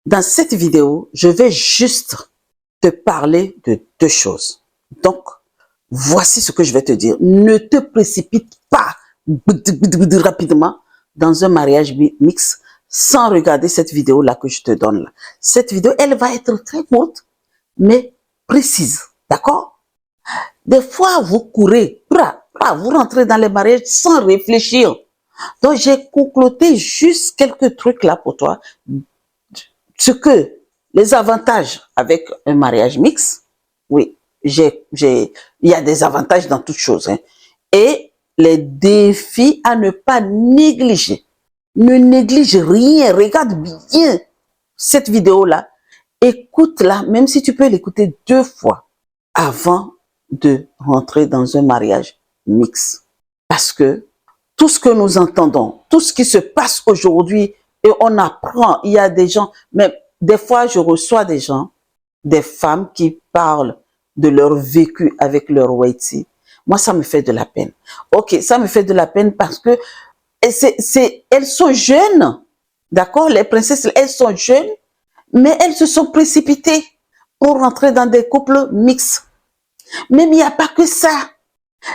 Dans cette vidéo, je vais juste te parler de deux choses. Donc, voici ce que je vais te dire. Ne te précipite pas rapidement dans un mariage mixte sans regarder cette vidéo-là que je te donne là. Cette vidéo, elle va être très courte, mais précise. D'accord? Des fois, vous courez, vous rentrez dans les mariages sans réfléchir. Donc, j'ai concocté juste quelques trucs là pour toi. Les avantages avec un mariage mixte, oui, il y a des avantages dans toutes choses, hein, et les défis à ne pas négliger. Ne néglige rien, regarde bien cette vidéo-là, écoute-la, même si tu peux l'écouter 2 fois avant de rentrer dans un mariage mixte. Parce que tout ce que nous entendons, tout ce qui se passe aujourd'hui, et on apprend, il y a des gens, même des fois je reçois des gens, des femmes qui parlent de leur vécu avec leur waiti. Moi, ça me fait de la peine. Ok, ça me fait de la peine parce que elles sont jeunes, d'accord? Les princesses, elles sont jeunes, mais elles se sont précipitées pour rentrer dans des couples mixtes. Même il n'y a pas que ça.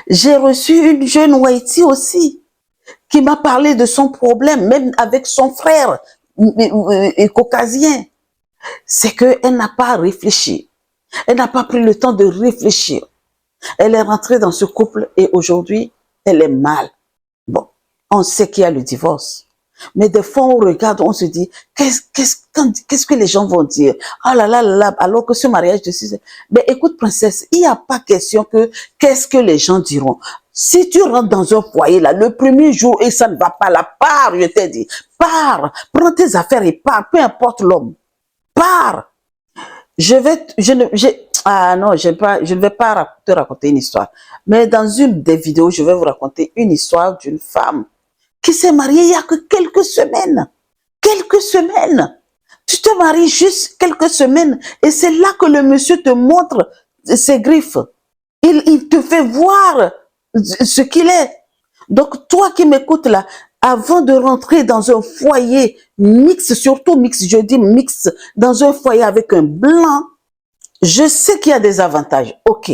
J'ai reçu une jeune waiti aussi, qui m'a parlé de son problème, même avec son frère caucasien. C'est qu'elle n'a pas réfléchi. Elle n'a pas pris le temps de réfléchir. Elle est rentrée dans ce couple et aujourd'hui, elle est mal. Bon, on sait qu'il y a le divorce. Mais des fois, on regarde, on se dit, qu'est-ce que les gens vont dire? Ah là là là, alors que ce mariage de 6 ans. Mais écoute, princesse, il n'y a pas question que, qu'est-ce que les gens diront? Si tu rentres dans un foyer, là, le premier jour, et ça ne va pas là, pars, je t'ai dit, pars, prends tes affaires et pars, peu importe l'homme. Pars. Je ne vais pas te raconter une histoire. Mais dans une des vidéos, je vais vous raconter une histoire d'une femme qui s'est mariée il y a que quelques semaines. Quelques semaines. Tu te maries juste quelques semaines et c'est là que le monsieur te montre ses griffes. Il te fait voir ce qu'il est. Donc, toi qui m'écoutes là, avant de rentrer dans un foyer mixte, surtout mixte, je dis mixte, dans un foyer avec un blanc, je sais qu'il y a des avantages. Ok.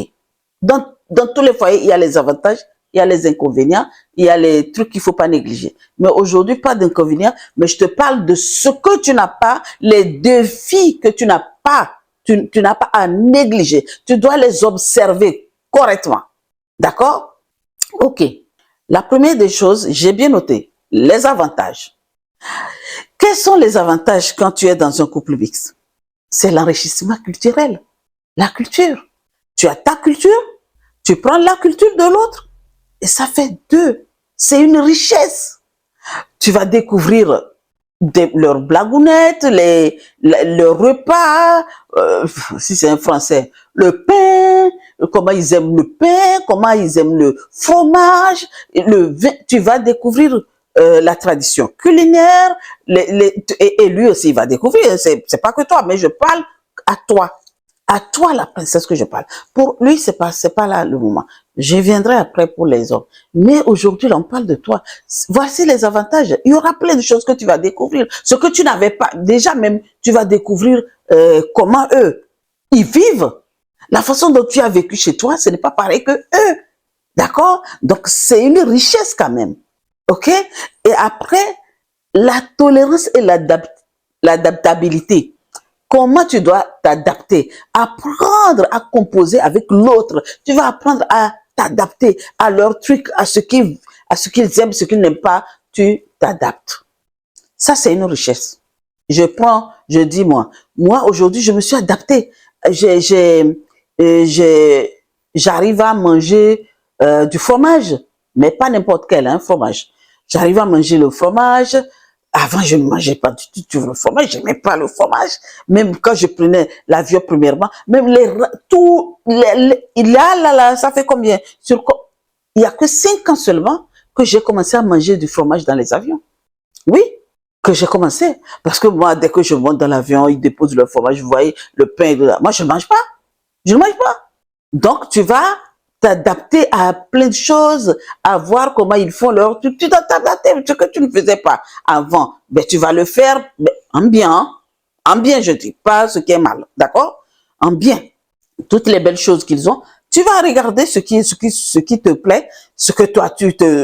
Dans tous les foyers, il y a les avantages, il y a les inconvénients, il y a les trucs qu'il ne faut pas négliger. Mais aujourd'hui, pas d'inconvénients, mais je te parle de ce que tu n'as pas, les défis que tu n'as pas, tu n'as pas à négliger. Tu dois les observer correctement. D'accord? Ok. La première des choses, j'ai bien noté, les avantages. Quels sont les avantages quand tu es dans un couple mixte? C'est l'enrichissement culturel. La culture. Tu as ta culture, tu prends la culture de l'autre, et ça fait 2. C'est une richesse. Tu vas découvrir leurs blagounettes, leurs repas, si c'est un français, le pain, comment ils aiment le pain, comment ils aiment le fromage, le vin. Tu vas découvrir la tradition culinaire, et lui aussi il va découvrir. C'est pas que toi, mais je parle à toi. À toi, la princesse, que je parle. Pour lui, c'est pas là le moment. Je viendrai après pour les hommes. Mais aujourd'hui, là, on parle de toi. Voici les avantages. Il y aura plein de choses que tu vas découvrir. Ce que tu n'avais pas. Déjà même, tu vas découvrir comment eux, ils vivent. La façon dont tu as vécu chez toi, ce n'est pas pareil que eux. D'accord? Donc, c'est une richesse quand même. OK? Et après, la tolérance et l'adaptabilité. Comment tu dois t'adapter, apprendre à composer avec l'autre. Tu vas apprendre à t'adapter à leurs trucs, à ce qu'ils aiment, ce qu'ils n'aiment pas. Tu t'adaptes. Ça, c'est une richesse. Je dis moi aujourd'hui, je me suis adaptée. J'arrive à manger du fromage, mais pas n'importe quel fromage. J'arrive à manger le fromage. Avant, je ne mangeais pas du tout le fromage, je n'aimais pas le fromage. Même quand je prenais l'avion premièrement, même ça fait combien? Il n'y a que 5 ans seulement que j'ai commencé à manger du fromage dans les avions. Oui, que j'ai commencé. Parce que moi, dès que je monte dans l'avion, ils déposent le fromage, vous voyez, le pain, moi je ne mange pas. Je ne mange pas. Donc, tu vas t'adapter à plein de choses, à voir comment ils font leur truc. Tu dois t'adapter, ce que tu ne faisais pas avant. Ben, tu vas le faire en bien, En bien, je dis, pas ce qui est mal. D'accord? En bien. Toutes les belles choses qu'ils ont. Tu vas regarder ce qui te plaît, ce que toi,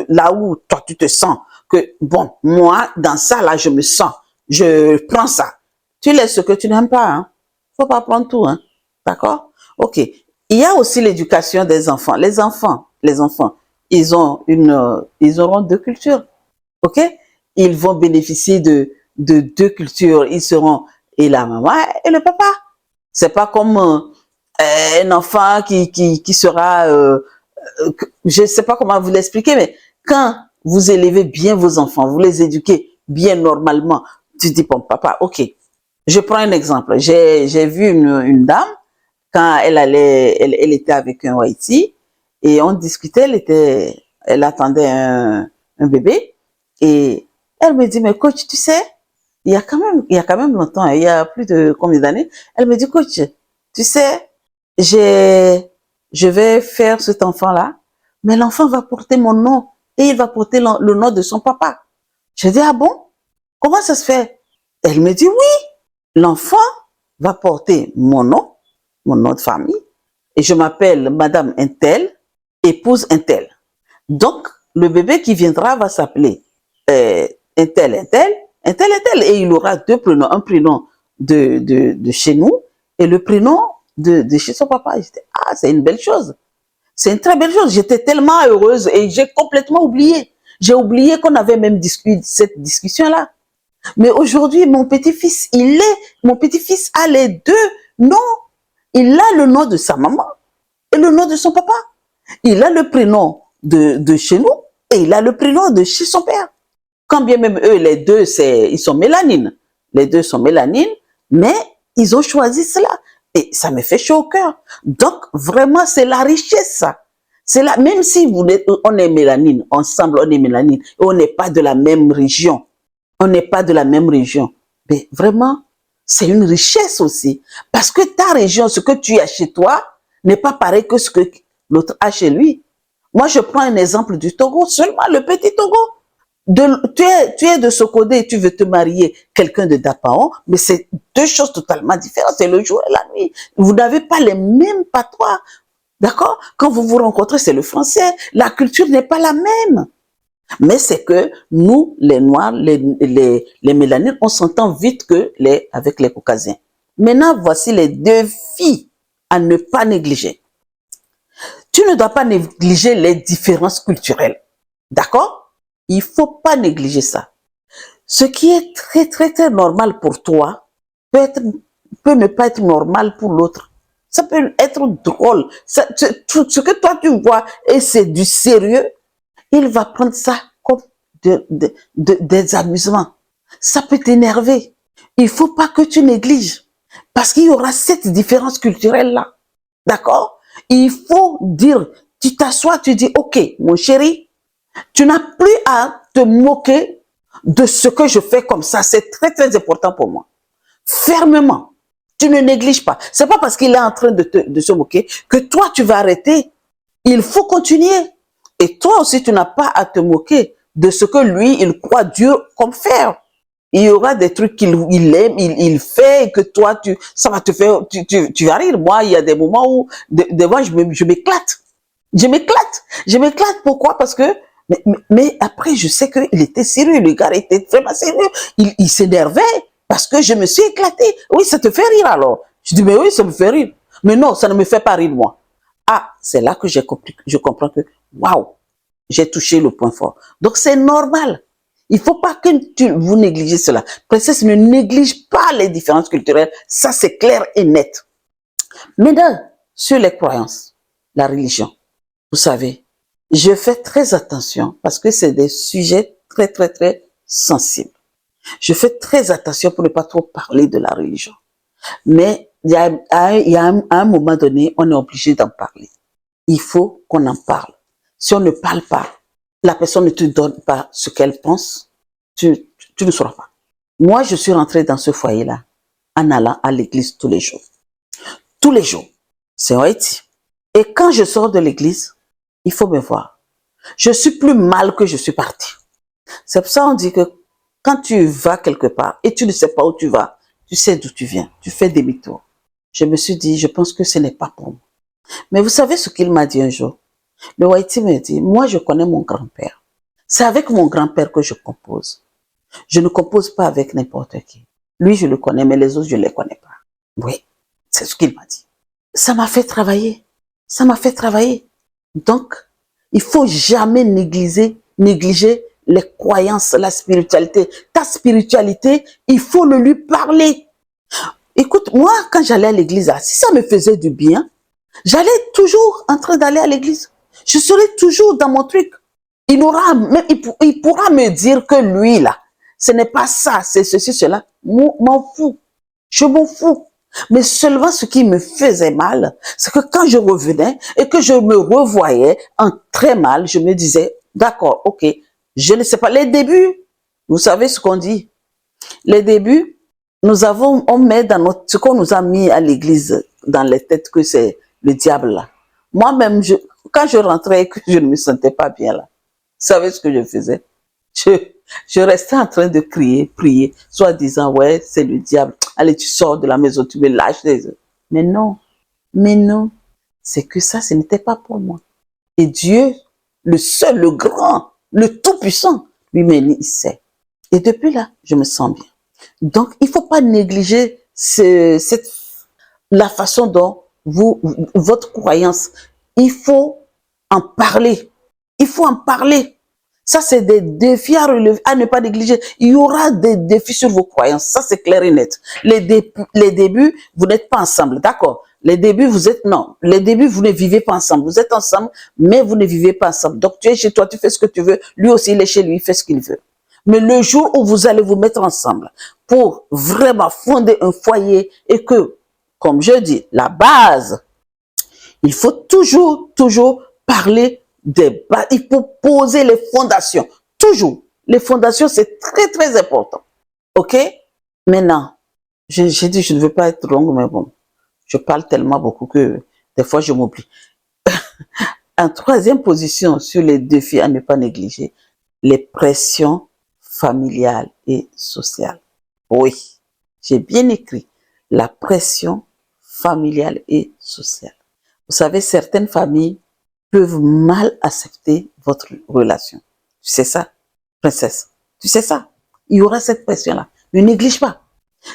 là où toi, tu te sens. Que, bon, moi, dans ça, là, je me sens. Je prends ça. Tu laisses ce que tu n'aimes pas, hein. Faut pas prendre tout, hein. D'accord? Ok. Il y a aussi l'éducation des enfants. Les enfants, ils auront deux cultures. Ok? Ils vont bénéficier de deux cultures. Ils seront et la maman et le papa. C'est pas comme un enfant qui sera, je sais pas comment vous l'expliquer, mais quand vous élevez bien vos enfants, vous les éduquez bien normalement, tu dis bon papa, ok. Je prends un exemple. J'ai vu une dame quand elle était avec un Haïti et on discutait, elle attendait un bébé et elle me dit mais coach, tu sais, il y a quand même longtemps, il y a plus de combien d'années, elle me dit coach, tu sais, je vais faire cet enfant-là, mais l'enfant va porter mon nom et il va porter le nom de son papa. Je dis ah bon, comment ça se fait? Elle me dit oui, l'enfant va porter mon nom de famille, et je m'appelle Madame Intel, épouse Intel. Donc, le bébé qui viendra va s'appeler Intel, Intel, Intel, Intel, et il aura deux prénoms, un prénom de chez nous et le prénom de chez son papa. J'étais, ah, c'est une belle chose. C'est une très belle chose. J'étais tellement heureuse et j'ai complètement oublié. J'ai oublié qu'on avait même discuté cette discussion-là. Mais aujourd'hui, mon petit-fils a les deux noms. Il a le nom de sa maman et le nom de son papa. Il a le prénom de chez nous et il a le prénom de chez son père. Quand bien même eux, les deux, ils sont mélanines. Les deux sont mélanines, mais ils ont choisi cela. Et ça me fait chaud au cœur. Donc, vraiment, c'est la richesse, ça. C'est là, même si on est mélanine, ensemble, on est mélanine, et on n'est pas de la même région. On n'est pas de la même région. Mais vraiment, c'est une richesse aussi. Parce que ta région, ce que tu as chez toi, n'est pas pareil que ce que l'autre a chez lui. Moi, je prends un exemple du Togo, seulement le petit Togo. Tu es de Sokodé et tu veux te marier quelqu'un de Dapaon, mais c'est deux choses totalement différentes. C'est le jour et la nuit. Vous n'avez pas les mêmes patois. D'accord? Quand vous vous rencontrez, c'est le français. La culture n'est pas la même. Mais c'est que nous, les Noirs, les mélanines, on s'entend vite avec les Caucasiens. Maintenant, voici les défis à ne pas négliger. Tu ne dois pas négliger les différences culturelles. D'accord? Il faut pas négliger ça. Ce qui est très, très, très normal pour toi peut ne pas être normal pour l'autre. Ça peut être drôle. Ce que toi tu vois et c'est du sérieux, il va prendre ça comme des amusements. Ça peut t'énerver. Il faut pas que tu négliges. Parce qu'il y aura cette différence culturelle-là. D'accord? Il faut dire, tu t'assois, tu dis, ok, mon chéri, tu n'as plus à te moquer de ce que je fais comme ça. C'est très, très important pour moi. Fermement. Tu ne négliges pas. C'est pas parce qu'il est en train de se moquer que toi, tu vas arrêter. Il faut continuer. Et toi aussi, tu n'as pas à te moquer de ce que lui, il croit dur comme fer. Il y aura des trucs qu'il aime, il fait, et que toi, ça va te faire, tu vas rire. Moi, il y a des moments où, des fois, je m'éclate. Je m'éclate. Pourquoi? Parce que, mais après, je sais qu'il était sérieux. Le gars était vraiment sérieux. Il s'énervait parce que je me suis éclatée. Oui, ça te fait rire alors. Je dis, mais oui, ça me fait rire. Mais non, ça ne me fait pas rire, moi. Ah, c'est là que je comprends que, waouh, j'ai touché le point fort. Donc, c'est normal. Il faut pas que vous négligez cela. Princesse ne néglige pas les différences culturelles. Ça, c'est clair et net. Maintenant, sur les croyances, la religion, vous savez, je fais très attention parce que c'est des sujets très, très, très sensibles. Je fais très attention pour ne pas trop parler de la religion. Mais il y a un moment donné, on est obligé d'en parler. Il faut qu'on en parle. Si on ne parle pas, la personne ne te donne pas ce qu'elle pense, tu ne sauras pas. Moi, je suis rentrée dans ce foyer-là en allant à l'église tous les jours. Tous les jours. C'est en Haïti. Et quand je sors de l'église, il faut me voir. Je suis plus mal que je suis partie. C'est pour ça qu'on dit que quand tu vas quelque part et tu ne sais pas où tu vas, tu sais d'où tu viens, tu fais demi-tour. Je me suis dit, je pense que ce n'est pas pour moi. Mais vous savez ce qu'il m'a dit un jour? Le Whitey me dit, moi je connais mon grand-père. C'est avec mon grand-père que je compose. Je ne compose pas avec n'importe qui. Lui, je le connais, mais les autres, je ne les connais pas. Oui, c'est ce qu'il m'a dit. Ça m'a fait travailler. Ça m'a fait travailler. Donc, il faut jamais négliger les croyances, la spiritualité. Ta spiritualité, il faut le lui parler. Écoute, moi, quand j'allais à l'église, si ça me faisait du bien, j'allais toujours en train d'aller à l'église. Je serai toujours dans mon truc. Il pourra me dire que lui, là, ce n'est pas ça, c'est ceci, cela. M'en fous. Je m'en fous. Mais seulement ce qui me faisait mal, c'est que quand je revenais et que je me revoyais en très mal, je me disais, d'accord, ok, je ne sais pas. Les débuts, vous savez ce qu'on dit. Les débuts, on met dans ce qu'on nous a mis à l'église dans les têtes que c'est le diable là. Moi-même, quand je rentrais et que je ne me sentais pas bien là, vous savez ce que je faisais? Je restais en train de crier, prier, soit disant, ouais, c'est le diable. Allez, tu sors de la maison, tu me lâches. Mais non, c'est que ça, ce n'était pas pour moi. Et Dieu, le seul, le grand, le tout-puissant, lui-même, il sait. Et depuis là, je me sens bien. Donc, il ne faut pas négliger la façon dont votre croyance, il faut en parler. Il faut en parler. Ça, c'est des défis à relever, à ne pas négliger. Il y aura des défis sur vos croyances. Ça, c'est clair et net. Les débuts, vous n'êtes pas ensemble. D'accord? Les débuts, les débuts, vous ne vivez pas ensemble. Vous êtes ensemble, mais vous ne vivez pas ensemble. Donc, tu es chez toi, tu fais ce que tu veux. Lui aussi, il est chez lui, il fait ce qu'il veut. Mais le jour où vous allez vous mettre ensemble pour vraiment fonder un foyer et que, comme je dis, la base, il faut toujours parler des bases. Il faut poser les fondations. Toujours. Les fondations, c'est très important. OK? Maintenant, j'ai dit, je ne veux pas être longue, mais bon, je parle tellement beaucoup que des fois, je m'oublie. En troisième position sur les défis à ne pas négliger, les pressions familiales et sociales. Oui, j'ai bien écrit la pression familiale et sociale. Vous savez, certaines familles peuvent mal accepter votre relation. Tu sais ça, princesse? Tu sais ça? Il y aura cette pression-là. Ne néglige pas.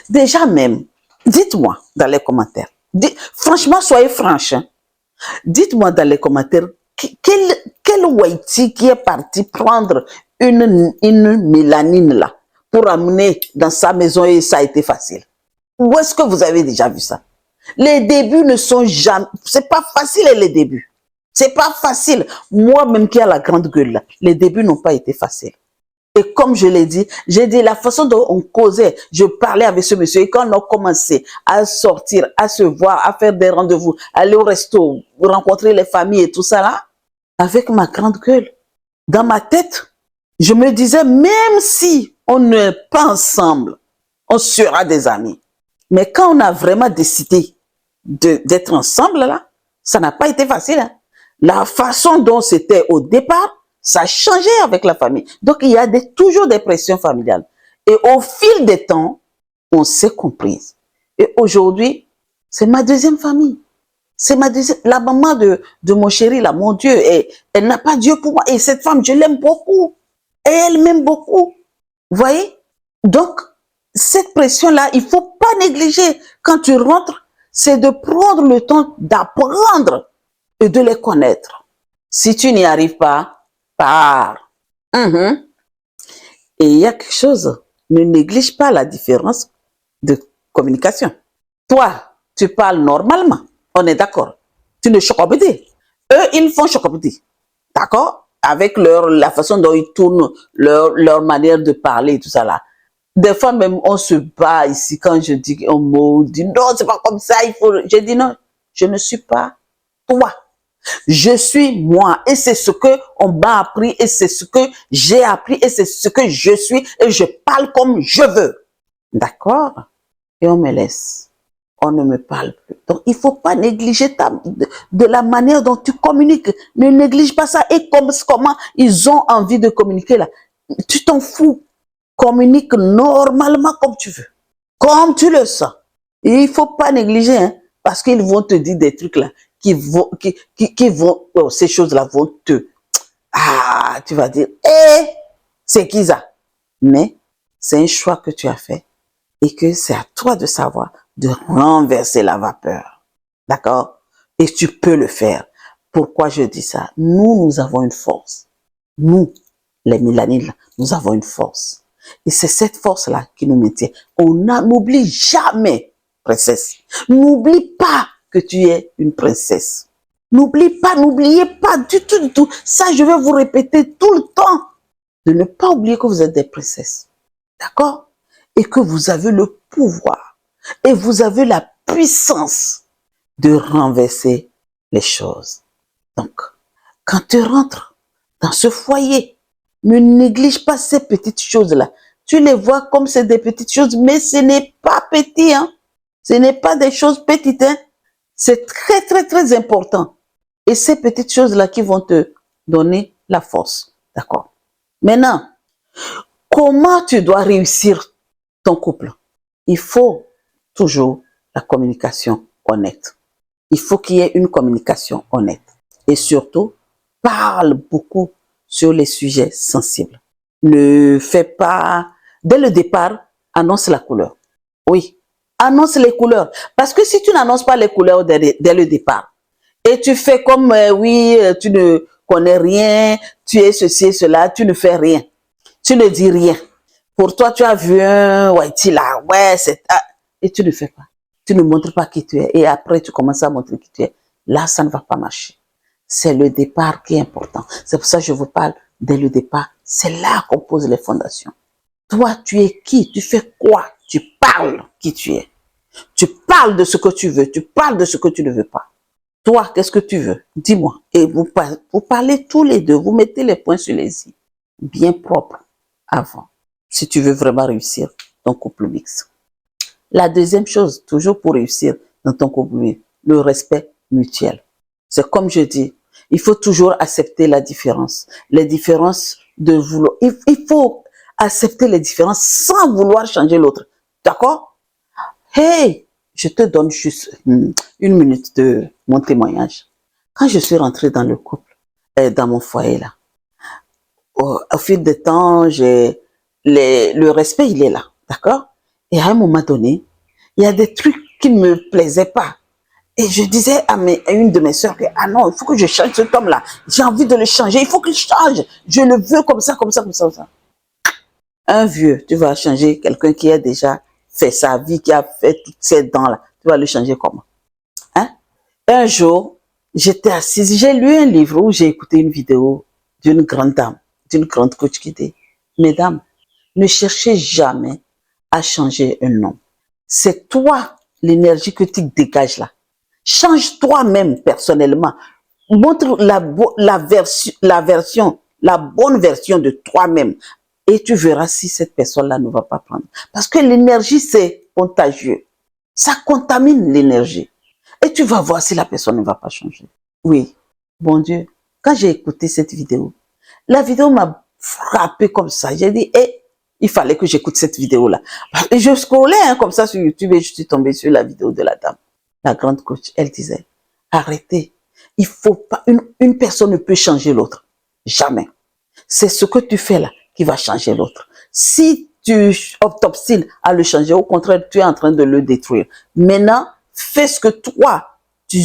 Déjà même, dites-moi dans les commentaires. Franchement, soyez franche. Hein. Dites-moi dans les commentaires, quel Whitey qui est parti prendre une mélanine là pour amener dans sa maison et ça a été facile? Où est-ce que vous avez déjà vu ça? Les débuts ne sont jamais... C'est pas facile les débuts. C'est pas facile. Moi-même qui a la grande gueule là, les débuts n'ont pas été faciles. Et comme je l'ai dit, j'ai dit la façon dont on causait, je parlais avec ce monsieur et quand on a commencé à sortir, à se voir, à faire des rendez-vous, aller au resto, rencontrer les familles et tout ça là, avec ma grande gueule, dans ma tête, je me disais même si on n'est pas ensemble, on sera des amis. Mais quand on a vraiment décidé d'être ensemble là, ça n'a pas été facile. Hein. La façon dont c'était au départ, ça a changé avec la famille. Donc, il y a toujours des pressions familiales. Et au fil des temps, on s'est comprise. Et aujourd'hui, c'est ma deuxième famille. C'est la maman de mon chéri, là, mon Dieu. Et elle n'a pas Dieu pour moi. Et cette femme, je l'aime beaucoup. Et elle m'aime beaucoup. Vous voyez? Donc, cette pression-là, il faut pas négliger. Quand tu rentres, c'est de prendre le temps d'apprendre et de les connaître. Si tu n'y arrives pas, pars. Et il y a quelque chose, ne néglige pas la différence de communication. Toi, tu parles normalement, on est d'accord. Tu ne chocobédis. Eux, ils font chocobédis. D'accord? Avec la façon dont ils tournent, leur manière de parler et tout ça là. Des fois même, on se bat ici quand je dis un mot, dit non, c'est pas comme ça, je dis non, je ne suis pas toi. Je suis moi et c'est ce que on m'a appris et c'est ce que j'ai appris et c'est ce que je suis et je parle comme je veux. D'accord? Et on me laisse. On ne me parle plus. Donc, il faut pas négliger de la manière dont tu communiques. Ne néglige pas ça. Et comment ils ont envie de communiquer là. Tu t'en fous. Communique normalement comme tu veux. comme tu le sens. Et il faut pas négliger, hein, parce qu'ils vont te dire des trucs là, ces choses-là vont te, tu vas dire, c'est qui ça? Mais c'est un choix que tu as fait et que c'est à toi de savoir de renverser la vapeur. D'accord? Et tu peux le faire. Pourquoi je dis ça? Nous avons une force. Nous, les mélaniles, nous avons une force. Et c'est cette force-là qui nous maintient. N'oublie jamais, princesse. N'oublie pas que tu es une princesse. N'oublie pas, n'oubliez pas du tout, du tout. Ça, je vais vous répéter tout le temps. De ne pas oublier que vous êtes des princesses. D'accord? Et que vous avez le pouvoir. Et vous avez la puissance de renverser les choses. Donc, quand tu rentres dans ce foyer, ne néglige pas ces petites choses-là. Tu les vois comme c'est des petites choses, mais ce n'est pas petit, hein. Ce n'est pas des choses petites, hein. C'est très, très, très important. Et ces petites choses-là qui vont te donner la force. D'accord? Maintenant, comment tu dois réussir ton couple? Il faut toujours la communication honnête. Il faut qu'il y ait une communication honnête. Et surtout, parle beaucoup sur les sujets sensibles. Ne fais pas, dès le départ, annonce la couleur. Oui, annonce les couleurs. Parce que si tu n'annonces pas les couleurs dès le départ, et tu fais comme, tu ne connais rien, tu es ceci et cela, tu ne fais rien. Tu ne dis rien. Pour toi, tu as vu un Whitey là, c'est... et tu ne fais pas. Tu ne montres pas qui tu es. Et après, tu commences à montrer qui tu es. Là, ça ne va pas marcher. C'est le départ qui est important. C'est pour ça que je vous parle dès le départ. C'est là qu'on pose les fondations. Toi, tu es qui? Tu fais quoi? Tu parles qui tu es. Tu parles de ce que tu veux. Tu parles de ce que tu ne veux pas. Toi, qu'est-ce que tu veux? Dis-moi. Et vous parlez tous les deux. Vous mettez les points sur les i. Bien propre avant. Si tu veux vraiment réussir ton couple mixte. La deuxième chose, toujours pour réussir dans ton couple mixte, le respect mutuel. C'est comme je dis, il faut toujours accepter la différence. Les différences de vouloir. Il faut accepter les différences sans vouloir changer l'autre. D'accord? Hey, je te donne juste une minute de mon témoignage. Quand je suis rentrée dans le couple, dans mon foyer là, au fil du temps, le respect, il est là. D'accord? Et à un moment donné, il y a des trucs qui ne me plaisaient pas. Et je disais à une de mes sœurs que, ah non, il faut que je change cet homme-là. J'ai envie de le changer, il faut qu'il change. Je le veux comme ça, comme ça, comme ça, comme ça. Un vieux, tu vas changer quelqu'un qui a déjà fait sa vie, qui a fait toutes ces dents-là. Tu vas le changer comment? Hein? Un jour, j'étais assise, j'ai lu un livre où j'ai écouté une vidéo d'une grande dame, d'une grande coach qui dit, mesdames, ne cherchez jamais à changer un homme. C'est toi, l'énergie que tu dégages là. Change toi-même personnellement. Montre la bonne version de toi-même. Et tu verras si cette personne-là ne va pas prendre. Parce que l'énergie, c'est contagieux. Ça contamine l'énergie. Et tu vas voir si la personne ne va pas changer. Oui, bon Dieu, quand j'ai écouté cette vidéo, la vidéo m'a frappé comme ça. J'ai dit, il fallait que j'écoute cette vidéo-là. Et je scrollais comme ça sur YouTube et je suis tombée sur la vidéo de la dame. La grande coach, elle disait, arrêtez. Il faut pas, une personne ne peut changer l'autre. Jamais. C'est ce que tu fais là qui va changer l'autre. Si tu t'obstines à le changer, au contraire, tu es en train de le détruire. Maintenant, fais ce que toi, tu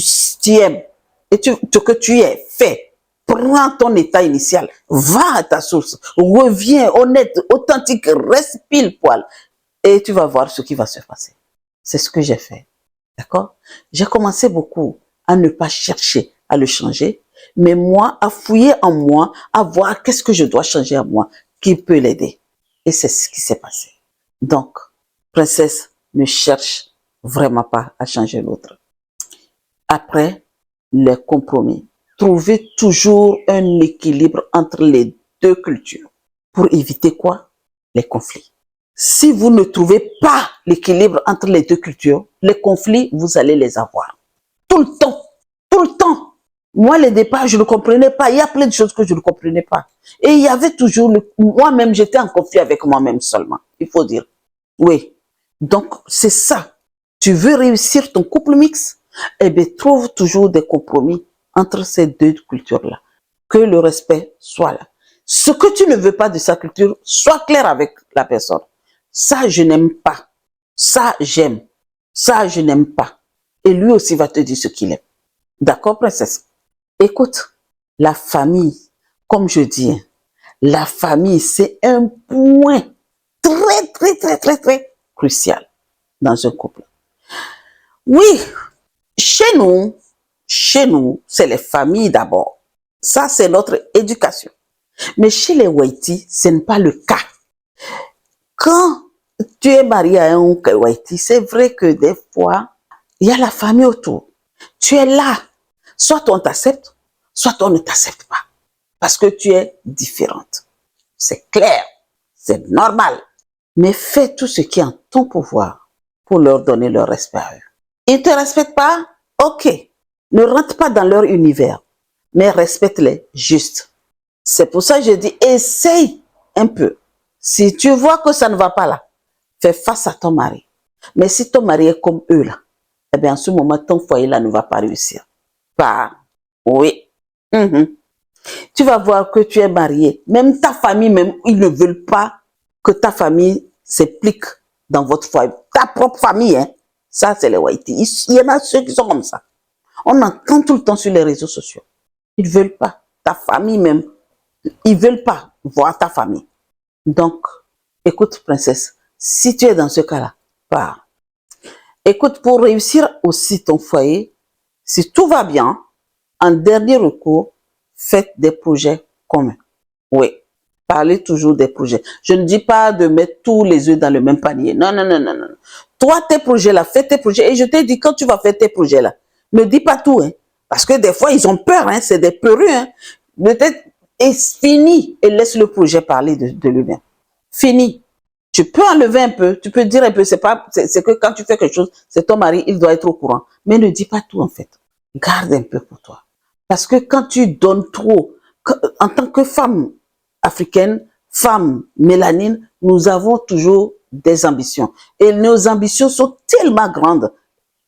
aimes et ce que tu es, fais. Prends ton état initial, va à ta source, reviens honnête, authentique, reste pile poil et tu vas voir ce qui va se passer. C'est ce que j'ai fait. D'accord? J'ai commencé beaucoup à ne pas chercher à le changer, mais moi, à fouiller en moi, à voir qu'est-ce que je dois changer à moi, qui peut l'aider. Et c'est ce qui s'est passé. Donc, princesse, ne cherche vraiment pas à changer l'autre. Après, les compromis. Trouvez toujours un équilibre entre les deux cultures pour éviter quoi? Les conflits. Si vous ne trouvez pas l'équilibre entre les deux cultures, les conflits, vous allez les avoir. Tout le temps. Tout le temps. Moi, le départ, je ne comprenais pas. Il y a plein de choses que je ne comprenais pas. Et il y avait toujours, moi-même, j'étais en conflit avec moi-même seulement. Il faut dire. Oui. Donc, c'est ça. Tu veux réussir ton couple mixte? Eh bien, trouve toujours des compromis entre ces deux cultures-là. Que le respect soit là. Ce que tu ne veux pas de sa culture, sois clair avec la personne. Ça, je n'aime pas. Ça, j'aime. Ça, je n'aime pas. Et lui aussi va te dire ce qu'il aime. D'accord, princesse? Écoute, la famille, comme je dis, la famille, c'est un point très crucial dans un couple. Oui, chez nous, c'est les familles d'abord. Ça, c'est notre éducation. Mais chez les Waiti, ce n'est pas le cas. Quand tu es marié à un Waiti, c'est vrai que des fois, il y a la famille autour. Tu es là. Soit on t'accepte, soit on ne t'accepte pas. Parce que tu es différente. C'est clair. C'est normal. Mais fais tout ce qui est en ton pouvoir pour leur donner leur respect à eux. Ils ne te respectent pas? Ok. Ne rentre pas dans leur univers, mais respecte-les juste. C'est pour ça que je dis, essaye un peu. Si tu vois que ça ne va pas là, fais face à ton mari. Mais si ton mari est comme eux là, eh bien en ce moment, ton foyer là ne va pas réussir. Pas. Oui. Tu vas voir que tu es marié. Même ta famille, même, ils ne veulent pas que ta famille s'implique dans votre foyer. Ta propre famille, hein. Ça, c'est les Waiti. Il y en a ceux qui sont comme ça. On entend tout le temps sur les réseaux sociaux. Ils ne veulent pas. Ta famille même. Ils ne veulent pas voir ta famille. Donc, écoute, princesse, si tu es dans ce cas-là, pars. Écoute, pour réussir aussi ton foyer, si tout va bien, en dernier recours, faites des projets communs. Oui, parlez toujours des projets. Je ne dis pas de mettre tous les œufs dans le même panier. Non. Toi, tes projets-là, fais tes projets. Et je t'ai dit, quand tu vas faire tes projets-là, ne dis pas tout. Hein, parce que des fois, ils ont peur. Hein, c'est des peureux. Hein. Peut-être, et fini. Et laisse le projet parler de lui-même. Fini. Tu peux enlever un peu. Tu peux dire un peu. C'est que quand tu fais quelque chose, c'est ton mari, il doit être au courant. Mais ne dis pas tout, en fait. Garde un peu pour toi. Parce que quand tu donnes trop, en tant que femme africaine, femme mélanine, nous avons toujours des ambitions. Et nos ambitions sont tellement grandes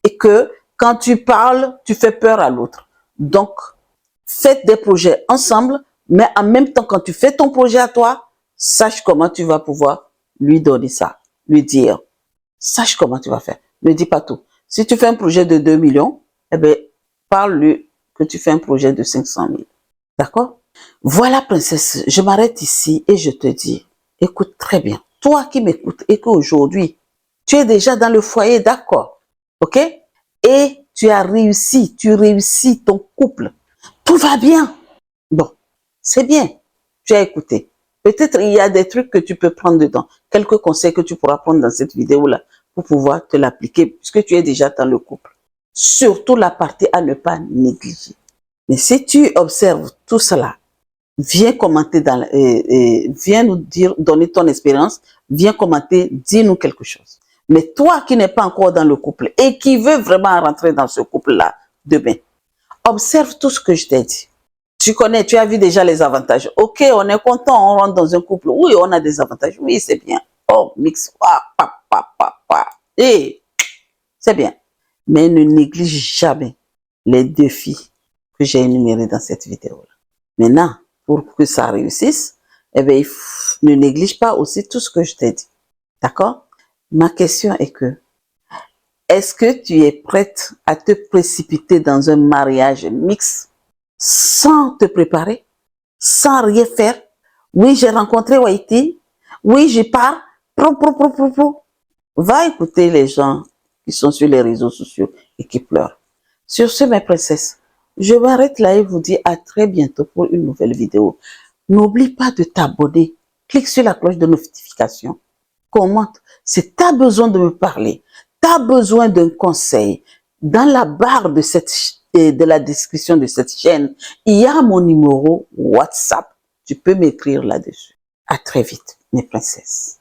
et que quand tu parles, tu fais peur à l'autre. Donc, faites des projets ensemble, mais en même temps, quand tu fais ton projet à toi, sache comment tu vas pouvoir lui donner ça, lui dire. Sache comment tu vas faire. Ne dis pas tout. Si tu fais un projet de 2 millions, eh bien, parle-lui que tu fais un projet de 500 000. D'accord? Voilà, princesse, je m'arrête ici et je te dis, écoute très bien. Toi qui m'écoutes et qu'aujourd'hui, tu es déjà dans le foyer, d'accord? Ok? Et tu as réussi, tu réussis ton couple. Tout va bien. Bon, c'est bien. Tu as écouté. Peut-être il y a des trucs que tu peux prendre dedans. Quelques conseils que tu pourras prendre dans cette vidéo-là pour pouvoir te l'appliquer puisque tu es déjà dans le couple. Surtout la partie à ne pas négliger. Mais si tu observes tout cela, viens commenter, viens nous dire, donner ton expérience, viens commenter, dis-nous quelque chose. Mais toi qui n'es pas encore dans le couple et qui veux vraiment rentrer dans ce couple-là demain, observe tout ce que je t'ai dit. Tu connais, tu as vu déjà les avantages. Ok, on est content, on rentre dans un couple. Oui, on a des avantages. Oui, c'est bien. Oh, mix. Et c'est bien. Mais ne néglige jamais les défis que j'ai énumérés dans cette vidéo-là. Maintenant, pour que ça réussisse, eh bien, ne néglige pas aussi tout ce que je t'ai dit. D'accord? Ma question est que, est-ce que tu es prête à te précipiter dans un mariage mixte sans te préparer, sans rien faire? Oui, j'ai rencontré Waiti. Oui, j'y pars. Va écouter les gens qui sont sur les réseaux sociaux et qui pleurent. Sur ce, mes princesses, je m'arrête là et vous dis à très bientôt pour une nouvelle vidéo. N'oublie pas de t'abonner. Clique sur la cloche de notification. Commente. Si tu as besoin de me parler, tu as besoin d'un conseil, dans la barre de la description de cette chaîne, il y a mon numéro WhatsApp. Tu peux m'écrire là-dessus. À très vite, mes princesses.